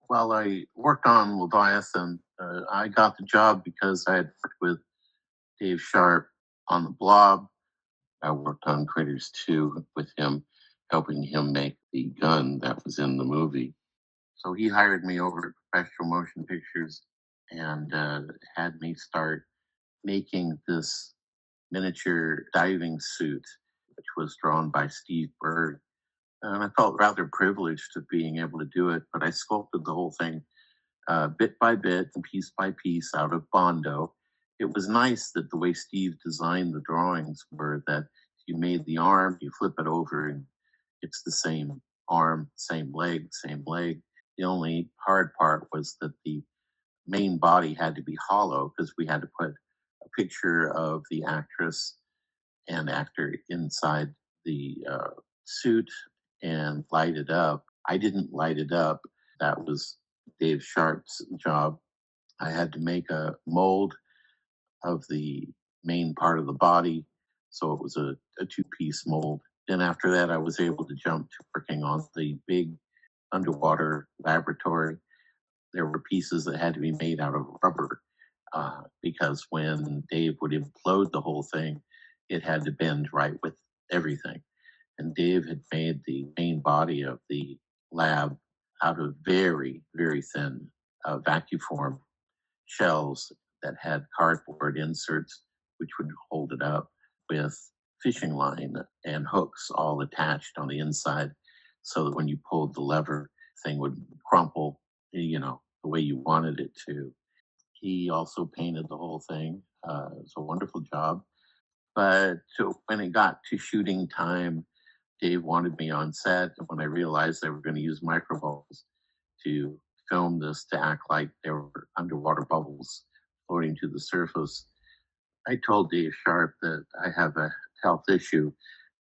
While I worked on Leviathan, I got the job because I had worked with Dave Sharp on the Blob. I worked on Critters 2 with him, helping him make the gun that was in the movie. So he hired me over at Perpetual Motion Pictures and had me start making this miniature diving suit, which was drawn by Steve Berg. And I felt rather privileged of being able to do it, but I sculpted the whole thing bit by bit and piece by piece out of Bondo. It was nice that the way Steve designed the drawings were that you made the arm, you flip it over, and it's the same arm, same leg, same leg. The only hard part was that the main body had to be hollow because we had to put a picture of the actress and actor inside the suit and light it up. I didn't light it up. That was Dave Sharp's job. I had to make a mold of the main part of the body. So it was a two-piece mold. Then after that, I was able to jump to working on the big underwater laboratory. There were pieces that had to be made out of rubber because when Dave would implode the whole thing, it had to bend right with everything. And Dave had made the main body of the lab out of very, very thin vacuform shells that had cardboard inserts, which would hold it up with fishing line and hooks all attached on the inside so that when you pulled the lever, thing would crumple, the way you wanted it to. He also painted the whole thing. It was a wonderful job. But so when it got to shooting time, Dave wanted me on set. And when I realized they were going to use micro bubbles to film this to act like there were underwater bubbles floating to the surface, I told Dave Sharp that I have a health issue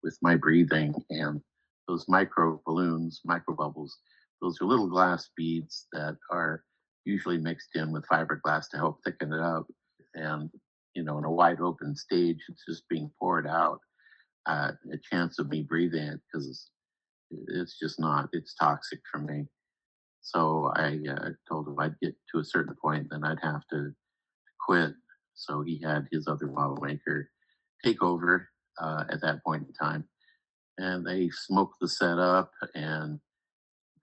with my breathing, and those micro balloons, micro bubbles, those are little glass beads that are usually mixed in with fiberglass to help thicken it up. And, in a wide open stage, it's just being poured out. A chance of me breathing it because it's just not, it's toxic for me. So I told him I'd get to a certain point, then I'd have to quit. So he had his other model maker take over at that point in time. And they smoked the set up and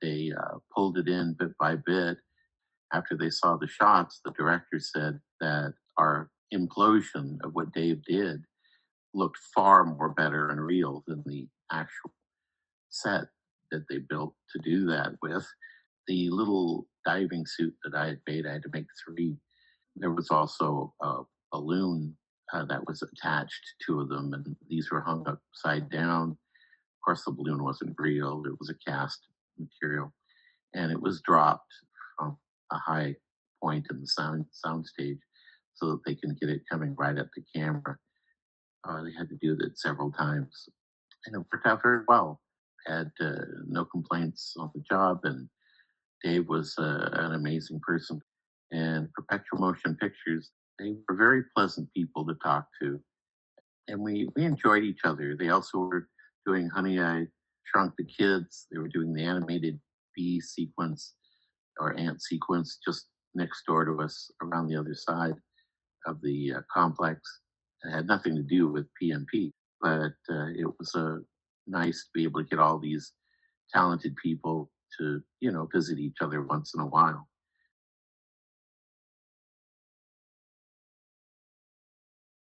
they pulled it in bit by bit. After they saw the shots, the director said that our implosion of what Dave did looked far more better and real than the actual set that they built to do that with. The little diving suit that I had made, I had to make three. There was also a balloon that was attached, two of them, and these were hung upside down. Of course, the balloon wasn't real, it was a cast material, and it was dropped from a high point in the sound stage so that they can get it coming right at the camera. They had to do that several times, and it worked out very well. Had no complaints on the job, and Dave was an amazing person. And Perpetual Motion Pictures, they were very pleasant people to talk to, and we enjoyed each other. They also were doing Honey, I Shrunk the Kids. They were doing the animated bee sequence or ant sequence just next door to us around the other side of the complex. It had nothing to do with PMP, but it was nice to be able to get all these talented people to, visit each other once in a while.